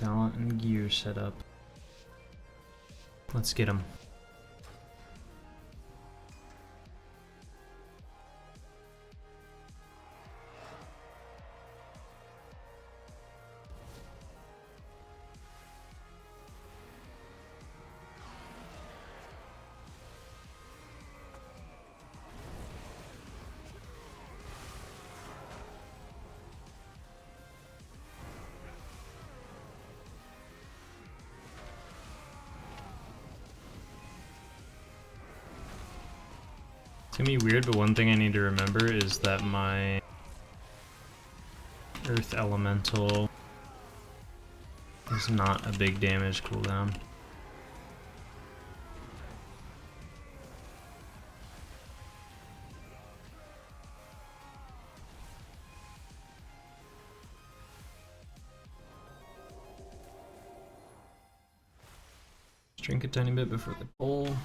talent and gear set up. Let's get him. It's gonna be weird, but one thing I need to remember is that my Earth Elemental is not a big damage cooldown. Just drink a tiny bit before the pull.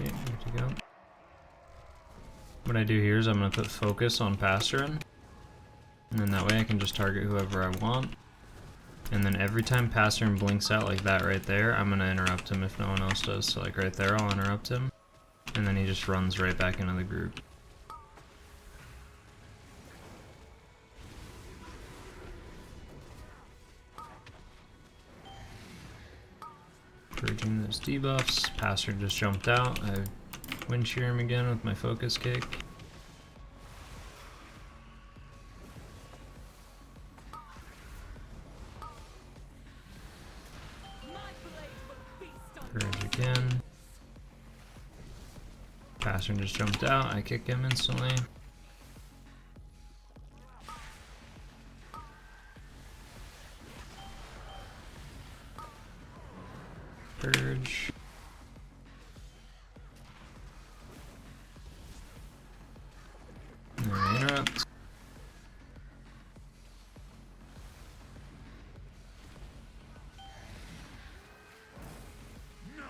Yeah, good to go. What I do here is I'm going to put focus on Pastorin, and then that way I can just target whoever I want. And then every time Pastorin blinks out like that right there, I'm going to interrupt him if no one else does. So like right there, I'll interrupt him, and then he just runs right back into the group. Purging those debuffs. Pastorin just jumped out. I wind shear him again with my focus kick. Purge again. Pastorin just jumped out. I kick him instantly. Purge. And then interrupt. No,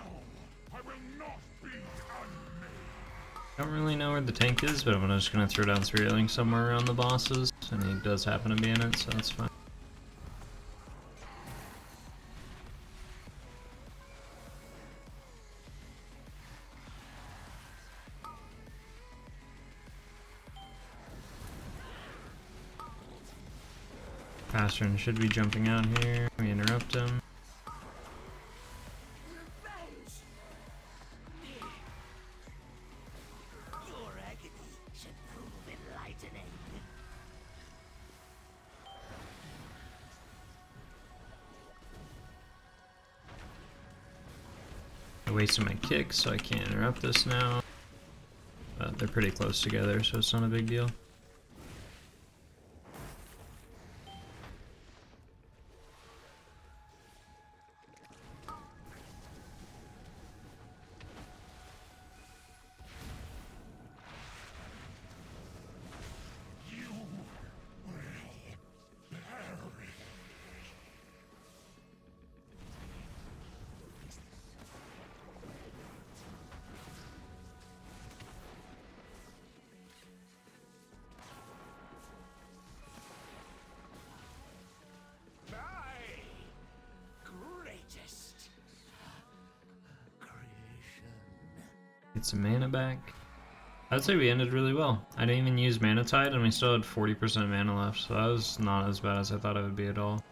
I will not be unmade. Don't really know where the tank is, but I'm just gonna throw down 3 links somewhere around the bosses, and he does happen to be in it, so that's fine. Pastorin should be jumping out here. We interrupt him. Your agony should prove enlightening. I wasted my kick, so I can't interrupt this now. But they're pretty close together, so it's not a big deal. Get some mana back. I'd say we ended really well. I didn't even use Mana Tide and we still had 40% mana left, so that was not as bad as I thought it would be at all.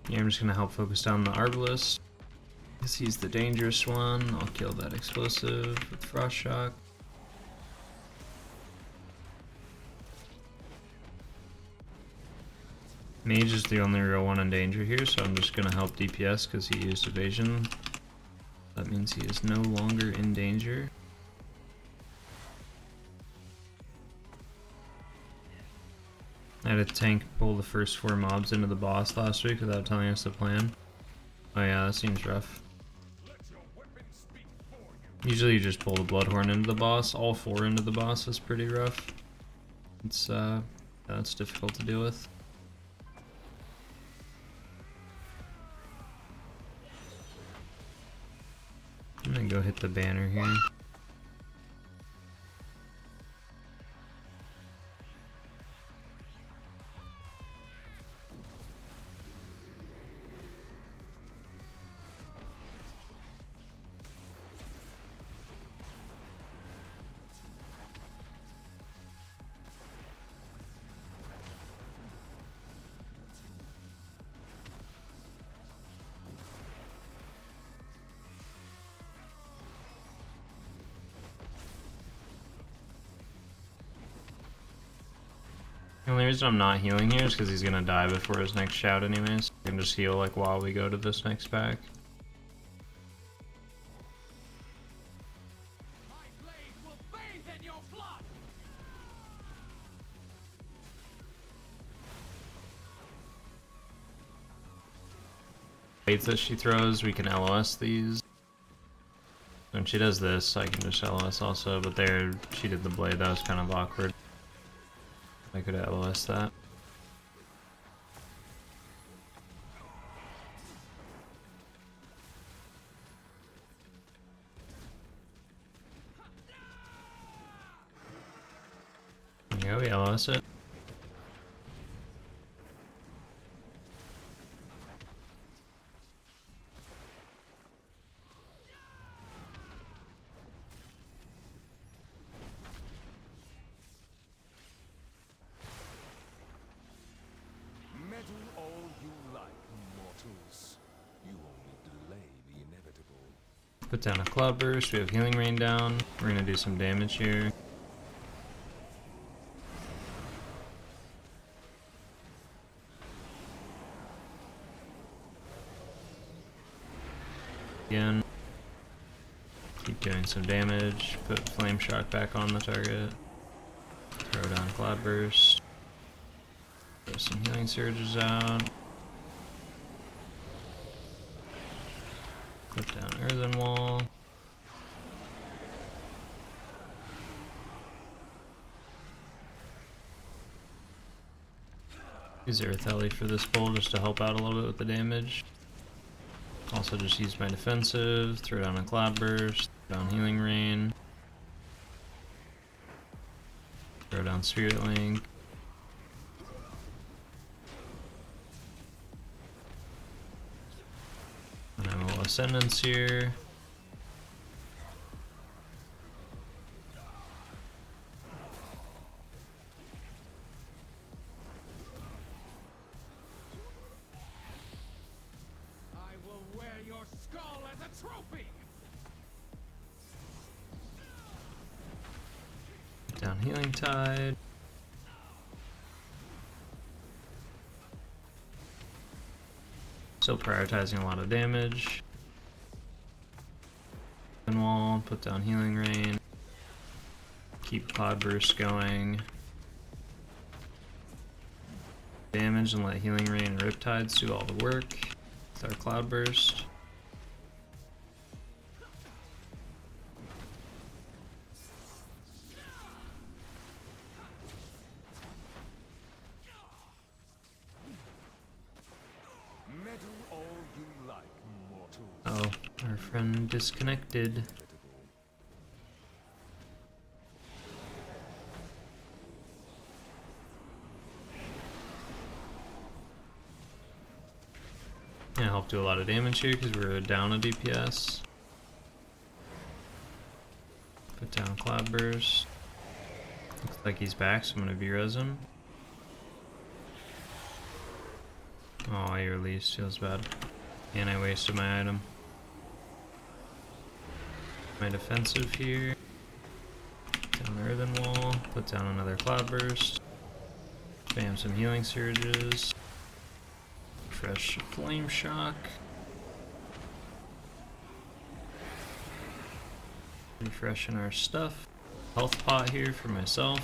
Yeah, I'm just gonna help focus down the Arbalest, because he's the dangerous one. I'll kill that explosive with Frost Shock. Mage is the only real one in danger here, so I'm just gonna help DPS because he used evasion. That means he is no longer in danger. I had a tank pull the first 4 mobs into the boss last week without telling us the plan. Oh yeah, that seems rough. Usually you just pull the Bloodhorn into the boss. All 4 into the boss is pretty rough. It's that's difficult to deal with. I'm gonna go hit the banner here. The only reason I'm not healing here is because he's gonna die before his next shout anyways. I can just heal like while we go to this next pack. My blade will bathe in your blood. Baits that she throws, we can LOS these. When she does this, I can just LOS also, but there, she did the blade, that was kind of awkward. I could LOS that. There we go, we LOS it. Meddle all you like, mortals. You only delay the inevitable. Put down a Cloudburst, we have Healing Rain down. We're gonna do some damage here. Again. Keep doing some damage. Put Flame Shock back on the target. Throw down Cloudburst. Throw some Healing Surges out. Put down Earthen Wall. Use Earthelly for this pull just to help out a little bit with the damage. Also just use my defensive, throw down a Cloudburst, throw down Healing Rain. Throw down Spirit Link. And I will Ascendance here. I will wear your skull as a trophy. Down Healing Tide. Still prioritizing a lot of damage. Wall, put down Healing Rain. Keep Cloudburst going. Damage and let Healing Rain and Riptides do all the work with our Cloudburst. Meddle all you like, mortals. Oh, our friend disconnected. Yeah, help do a lot of damage here because we're down a DPS. Put down Cloudburst. Looks like he's back, so I'm gonna V-res him. Oh, I released, feels bad. And I wasted my item. My defensive here. Down the Earthen Wall. Put down another Cloudburst. Spam some Healing Surges. Fresh Flame Shock. Refreshing our stuff. Health pot here for myself.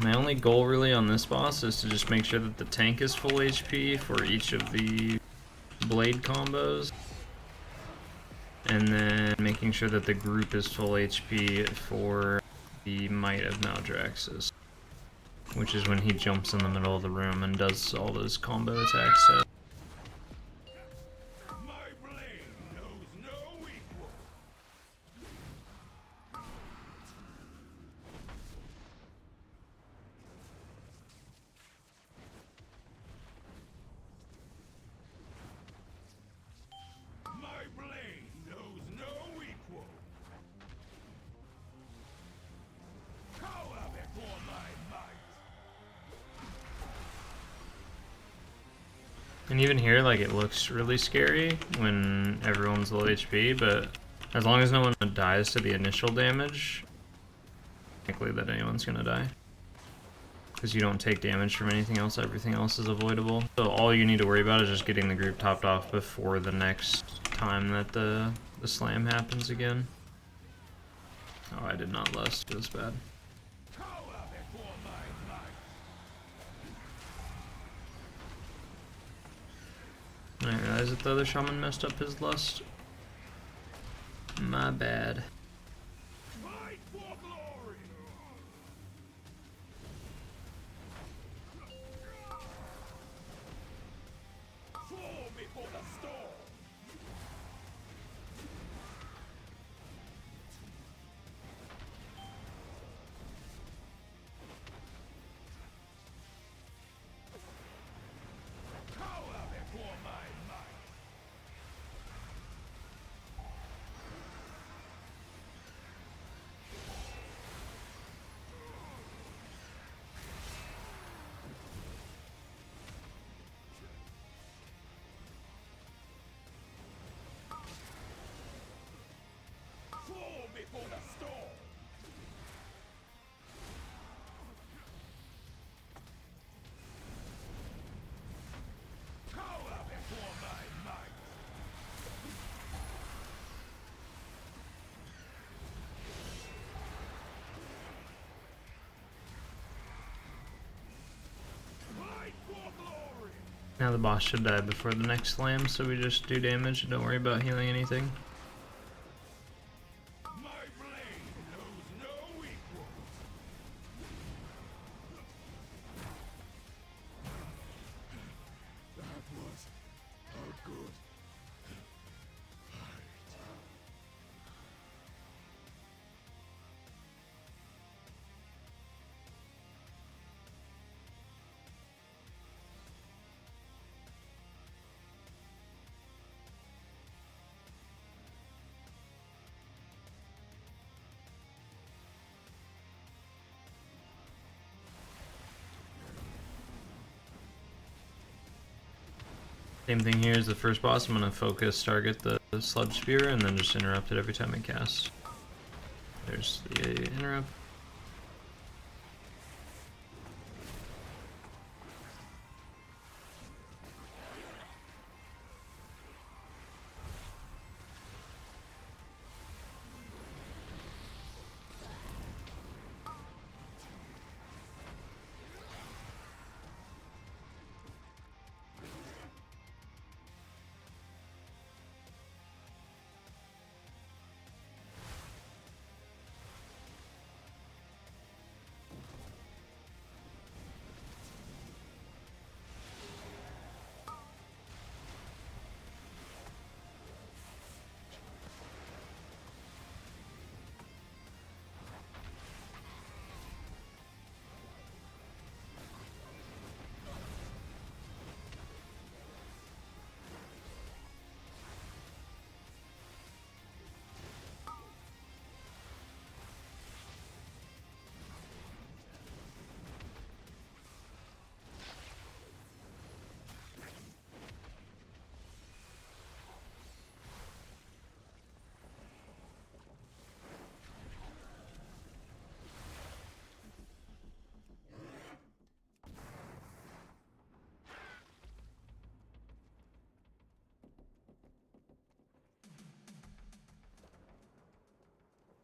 My only goal really on this boss is to just make sure that the tank is full HP for each of the blade combos. And then making sure that the group is full HP for the Might of Maldraxxus, which is when he jumps in the middle of the room and does all those combo attacks. So. And even here, like, it looks really scary when everyone's low HP, but as long as no one dies to the initial damage, likely that anyone's gonna die. Because you don't take damage from anything else, everything else is avoidable. So all you need to worry about is just getting the group topped off before the next time that the slam happens again. Oh, I did not lust, it was bad. I didn't realize that the other shaman messed up his lust. My bad. Now the boss should die before the next slam, so we just do damage and don't worry about healing anything. Same thing here as the first boss. I'm going to focus target the sludge spear and then just interrupt it every time it casts. There's the interrupt.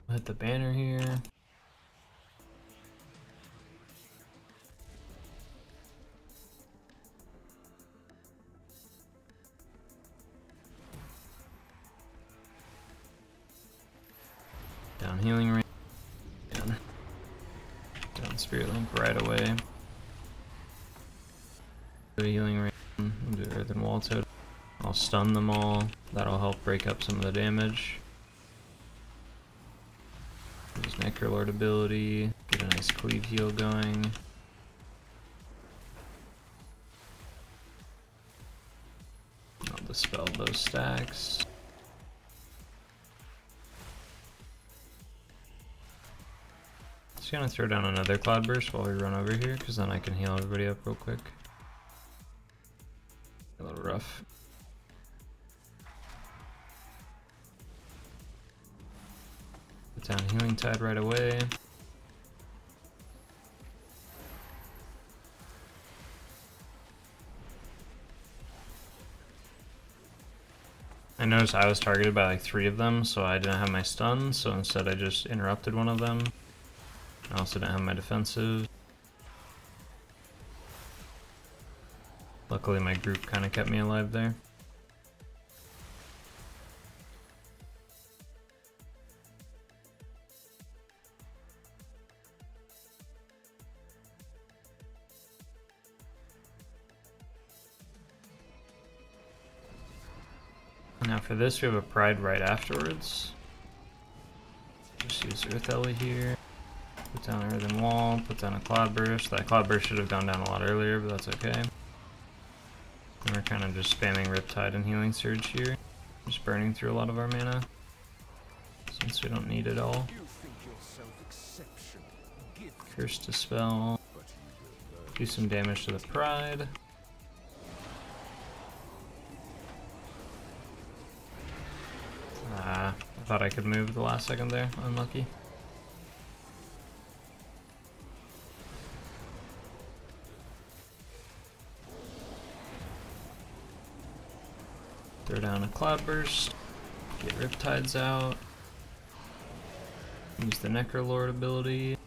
Hit the banner here. down healing ring. Down spirit link right away. Do a healing ring. Do earthen wall totem. I'll stun them all. That'll help break up some of the damage. Use Necrolord ability. Get a nice cleave heal going. I'll dispel those stacks. Just gonna throw down another Cloudburst while we run over here, because then I can heal everybody up real quick. A little rough. Put down Healing Tide right away. I noticed I was targeted by like 3 of them, so I didn't have my stun, so instead I just interrupted one of them. I also didn't have my defensive. Luckily my group kind of kept me alive there. Now for this, we have a Pride right afterwards. Just use Earth Ellie here. Put down an Earthen Wall, put down a Cloudburst. That Cloudburst should have gone down a lot earlier, but that's okay. And we're kind of just spamming Riptide and Healing Surge here. Just burning through a lot of our mana, since we don't need it all. Curse Dispel. Do some damage to the Pride. I thought I could move the last second there. Unlucky. Throw down a Cloudburst. Get Riptides out. Use the Necrolord ability.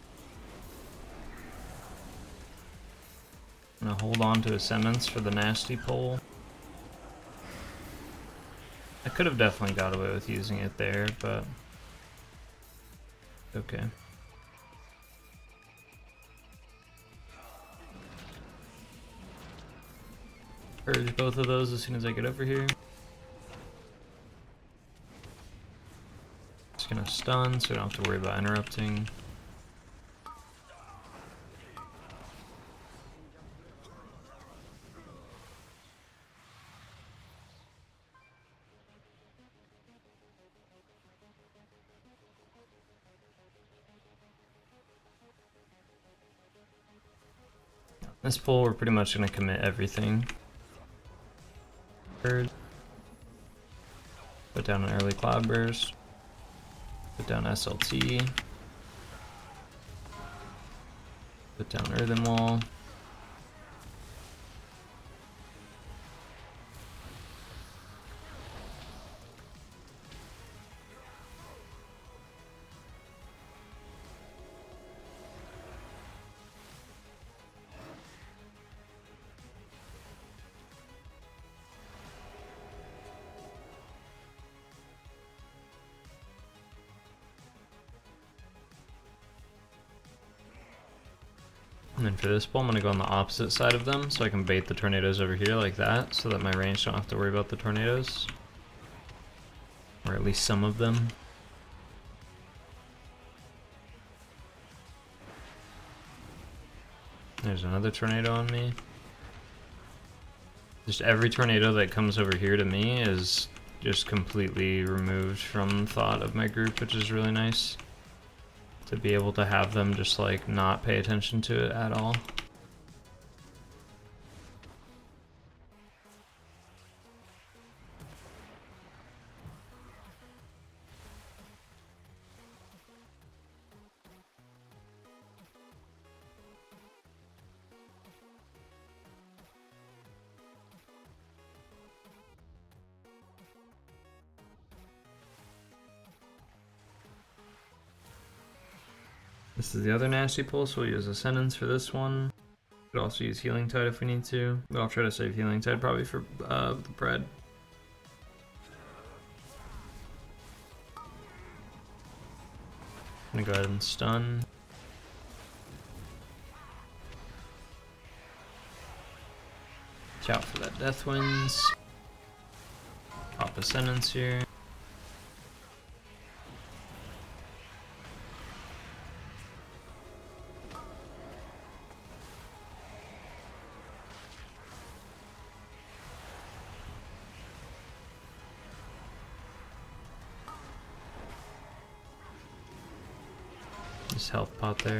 I'm gonna hold on to Ascendance for the nasty pull. I could have definitely got away with using it there, but okay. Purge both of those as soon as I get over here. Just gonna stun so I don't have to worry about interrupting. This pull, we're pretty much going to commit everything. Put down an early Cloudburst. Put down SLT. Put down Earthen Wall. And then for this pull, I'm going to go on the opposite side of them, so I can bait the tornadoes over here like that, so that my range don't have to worry about the tornadoes. Or at least some of them. There's another tornado on me. Just every tornado that comes over here to me is just completely removed from thought of my group, which is really nice. To be able to have them just like not pay attention to it at all. This is the other nasty pull, so we'll use Ascendance for this one. Could also use Healing Tide if we need to. But I'll try to save Healing Tide probably for the Pred. I'm gonna go ahead and stun. Watch out for that Death Winds. Pop Ascendance here. Just health pot there.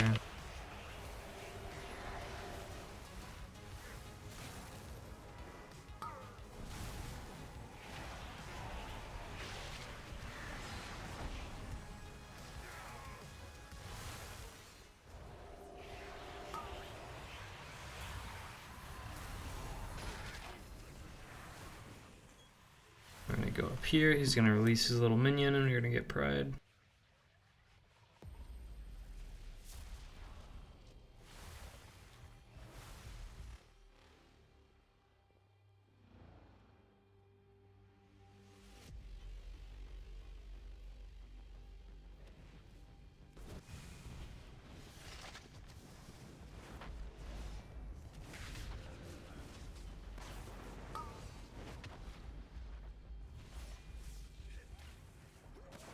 We're gonna go up here. He's gonna release his little minion, and we're gonna get Pride.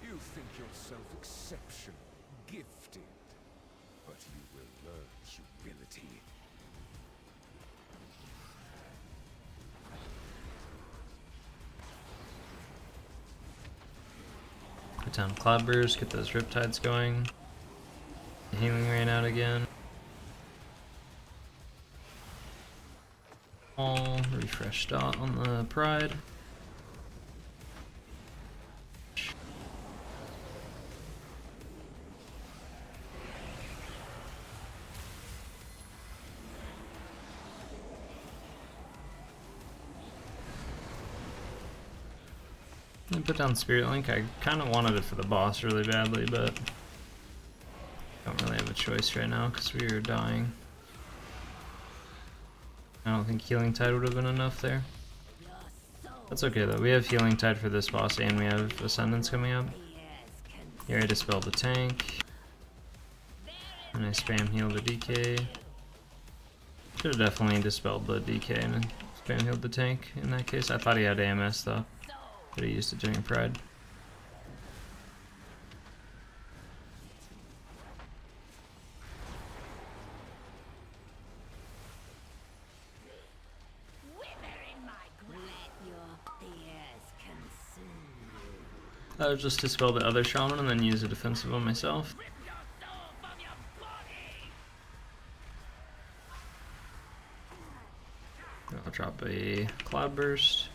You think yourself exceptional, gifted, but you will learn humility. Put down Cloudburst, get those Riptides going. The healing ran out again. All refresh dot on the Pride. I put down Spirit Link. I kind of wanted it for the boss really badly, but don't really have a choice right now because we are dying. I don't think Healing Tide would have been enough there. That's okay though. We have Healing Tide for this boss and we have Ascendance coming up. Here I dispelled the tank. And I spam heal the DK. Should have definitely dispelled the DK and spam healed the tank in that case. I thought he had AMS though. But he used it during Pride. I would just dispel the other Shaman and then use a defensive on myself. I'll drop a Cloudburst.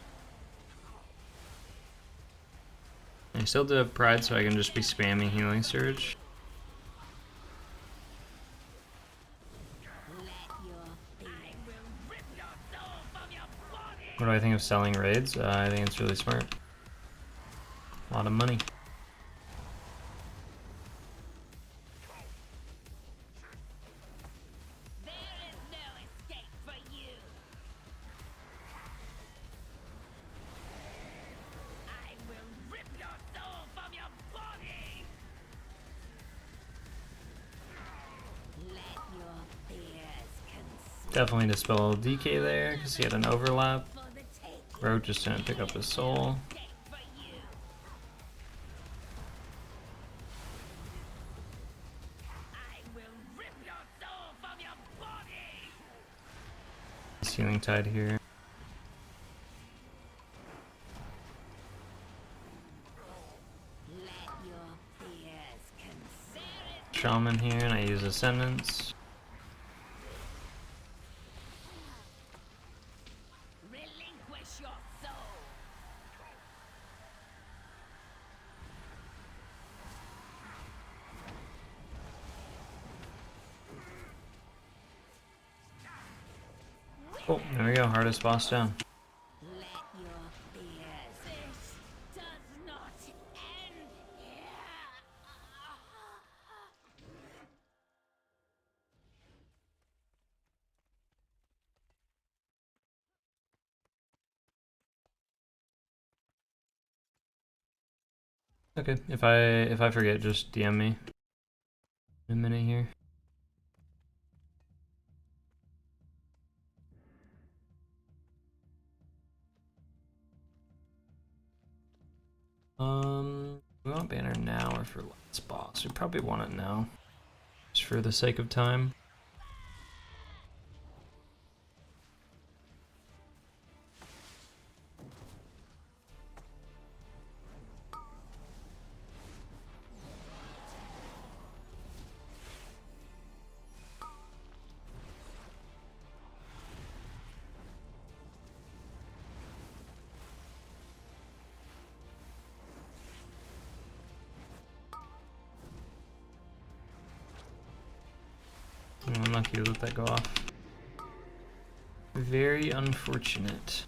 I still do have Pride, so I can just be spamming Healing Surge. What do I think of selling raids? I think it's really smart. A lot of money. Definitely dispel DK there because he had an overlap. Rogue just didn't pick up his soul. Healing Tide here. Shaman here, and I use Ascendance. Oh, there we go, hardest boss down. Okay, if I forget, just DM me. a minute here. We want banner now or for last boss? We probably want it now, just for the sake of time. I'm unlucky to let that go off. Very unfortunate.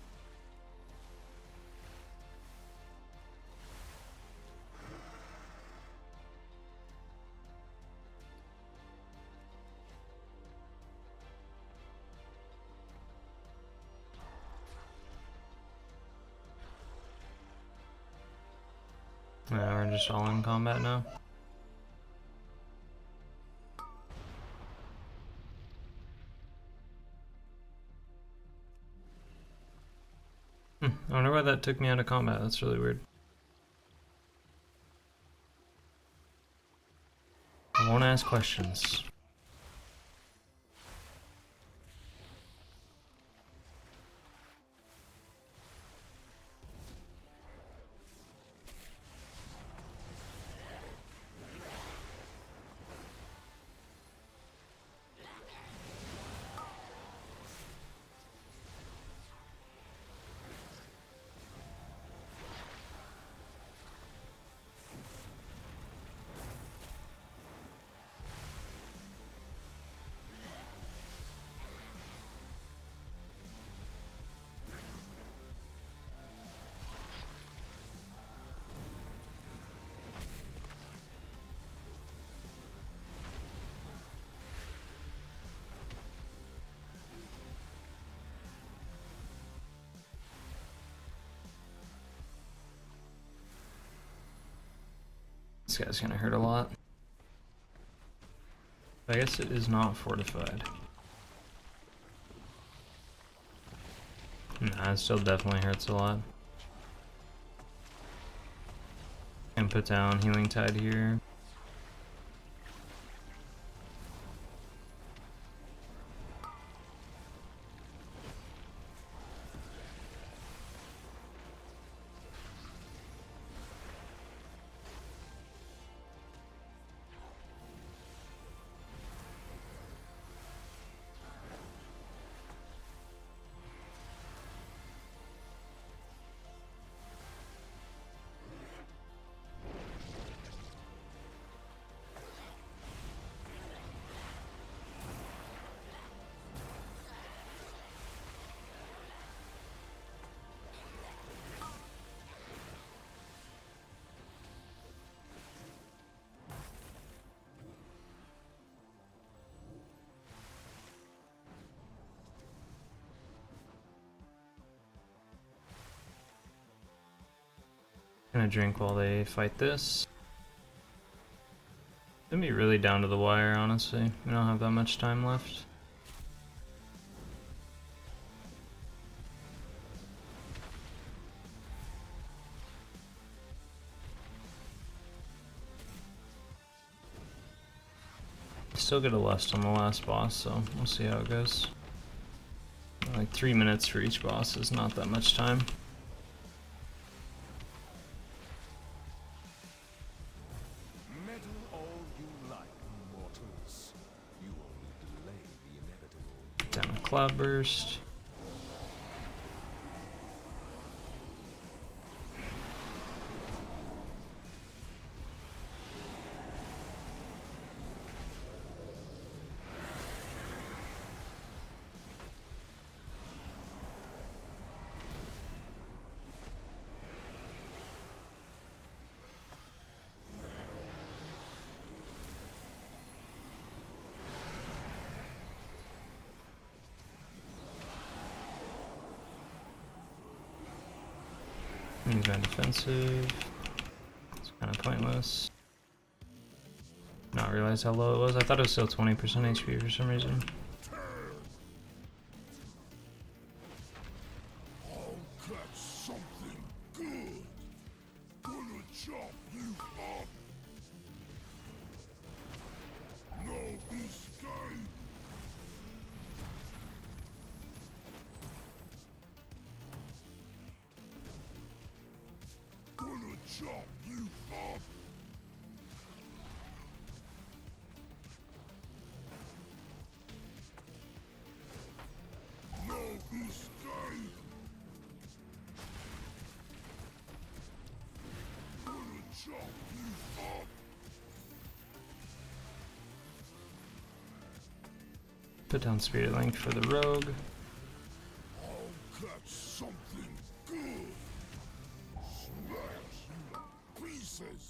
We're just all in combat now. I wonder why that took me out of combat. That's really weird. I won't ask questions. This guy's gonna hurt a lot. I guess it is not fortified. Nah, it still definitely hurts a lot. And put down Healing Tide here. Gonna drink while they fight this. It's gonna be really down to the wire, honestly. We don't have that much time left. Still get a lust on the last boss, so we'll see how it goes. Like 3 minutes for each boss is not that much time. Down a Cloudburst. He's not defensive. It's kind of pointless. Not realize how low it was. I thought it was still 20% HP for some reason. I'll catch something good. Gonna chop you up. No escape. Gonna chop you up. No escape. Gonna chop you up. Put down Spirit Link for the rogue. I'll catch something good. Smash you to pieces.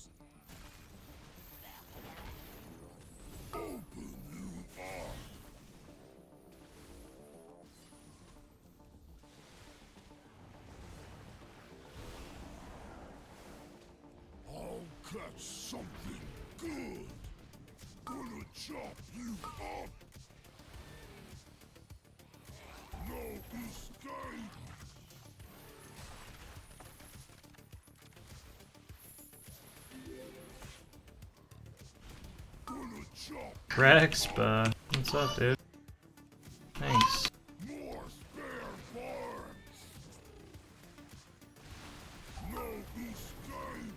Open you up. I'll catch something good. Gonna chop you up. No escape. Gonna chop Rexpa, what's up, dude? Thanks. more spare parts. No escape.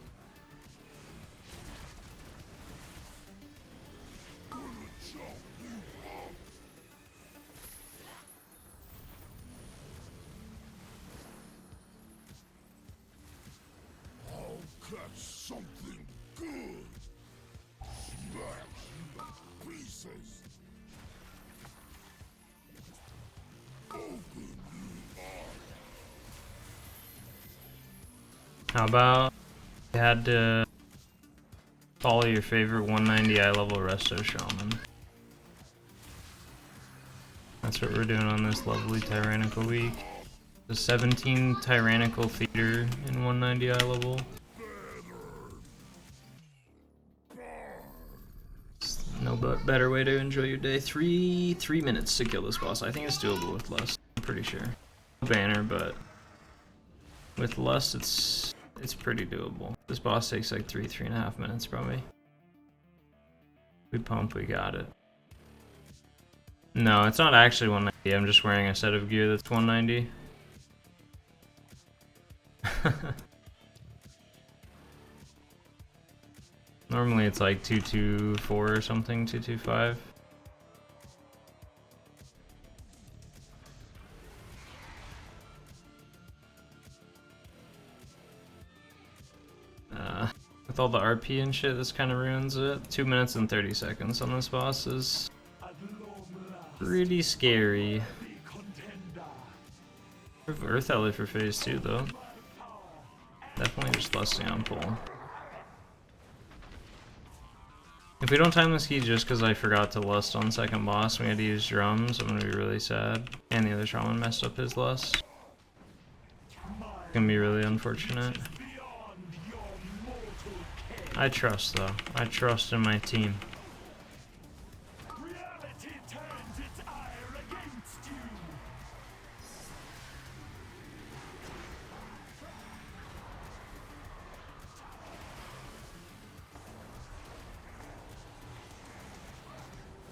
Gonna chop you up. I'll catch something good. Smash you to pieces. Open you up. How about you had to follow your favorite 190 eye level Resto Shaman? That's what we're doing on this lovely tyrannical week. The 17 tyrannical theater in 190 eye level. No better way to enjoy your day. Three minutes to kill this boss. I think it's doable with Lust. I'm pretty sure. Banner, but with Lust, it's pretty doable. This boss takes like 3.5 minutes probably. We pump, we got it. No, it's not actually 190. I'm just wearing a set of gear that's 190. Normally it's like 224 or something, 225. With all the RP and shit, this kind of ruins it. 2 minutes and 30 seconds on this boss is pretty scary. Earth Ellie for phase 2 though. Definitely just lusting on pull. If we don't time this key just because I forgot to lust on second boss, we had to use drums, I'm gonna be really sad. And the other shaman messed up his lust. It's gonna be really unfortunate. I trust though. I trust in my team.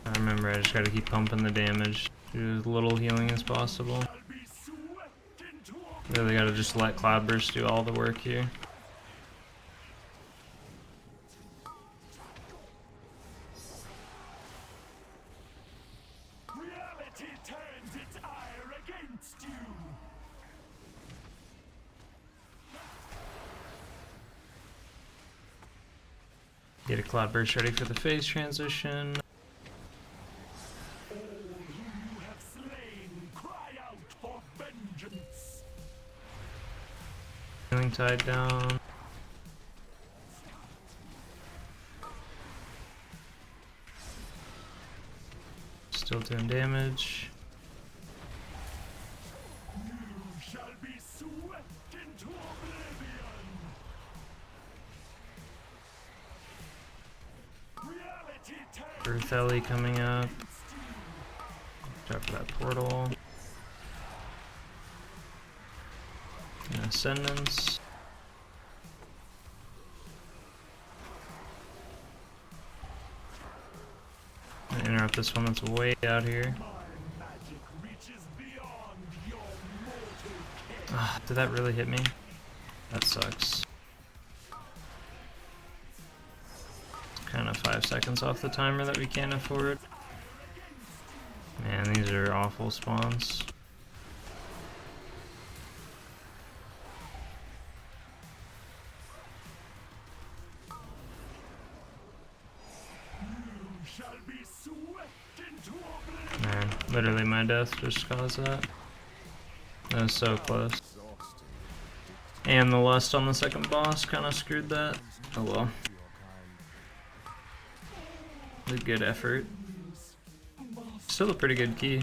I remember I just gotta keep pumping the damage, do as little healing as possible. Really gotta just let Cloudburst do all the work here. Get a Cloudburst ready for the phase transition. Healing Tide down. Still doing damage. Telly coming up. Watch out for that portal. And Ascendance. I'm gonna interrupt this one that's way out here. Ah, did that really hit me? That sucks. Kind of 5 seconds off the timer that we can't afford. Man, these are awful spawns. Man, literally my death just caused that. That was so close. And the lust on the second boss kind of screwed that. Oh well. A good effort. Still a pretty good key.